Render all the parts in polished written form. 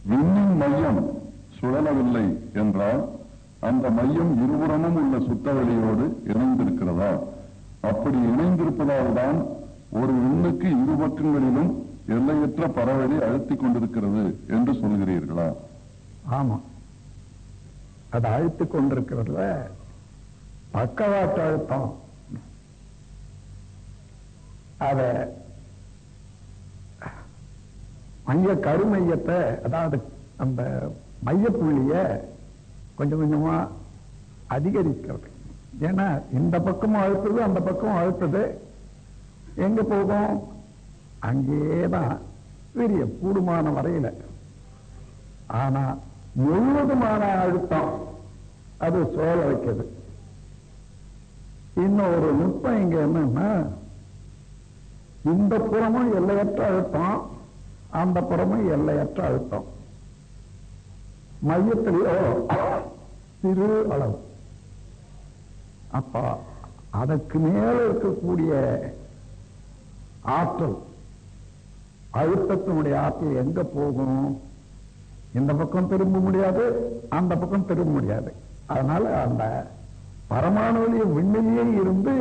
விண்ணின் மையம் சுழலவில்லை என்றால் அந்த மையம் இருபுறமும் உள்ள சுத்தவெளியோடு இணைந்திருக்கிறதா? அப்படி இணைந்திருப்பதால் தான் ஒரு விண்ணுக்கு இரு பக்கங்களிலும் எல்லையற்ற பரவலை அழுத்திக் கொண்டிருக்கிறது என்று சொல்கிறீர்களா? ஆமா, அது அழுத்திக் கொண்டிருக்கிறதுல பக்கவாட்டு அழுத்தம். அத கருமையத்தை, அதாவது அந்த மையப்புள்ளிய கொஞ்சம் கொஞ்சமா அதிகரிக்கிறது. ஏன்னா இந்த பக்கமும் அழுத்தது, அந்த பக்கம் அழுத்தது, எங்க போகும்? அங்கேதான் பெரிய கூடுமான வரையில. ஆனா முழுவதுமான அழுத்தம் அது சோழ வைக்கிறது. இன்னொரு நுட்பம் இங்க என்னன்னா, இந்த புறமும் எல்லையற்ற அழுத்தம், அந்த புறமும் எல்லையற்ற அழுத்தம். மையத்திலேயோ சிறு அளவு. அப்ப அதற்கு மேல இருக்கக்கூடிய ஆற்றல், அழுத்தத்தினுடைய ஆற்றல் எங்க போகும்? இந்த பக்கம் திரும்ப முடியாது, அந்த பக்கம் திரும்ப முடியாது. அதனால அந்த பரமாணுவிய விண்ணிலேயே இருந்து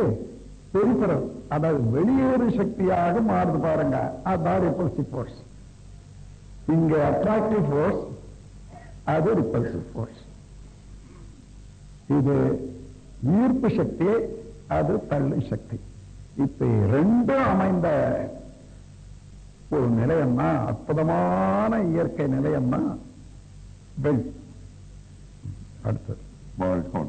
பெரிபரல், அதாவது வெளியேறு சக்தியாக மாறுது பாருங்க. அதான் ரிப்பல்சிவ் ஃபோர்ஸ். இங்க அட்ராக்டிவ் ஃபோர்ஸ், அது ரிப்பல்சிவ் ஃபோர்ஸ். இது ஈர்ப்பு சக்தி, அது தள்ளு சக்தி. இப்ப ரெண்டும் அமைந்த ஒரு நிலையம்னா, அற்புதமான இயற்கை நிலையம்னா வெளி. அடுத்தது வாழ்க்கை.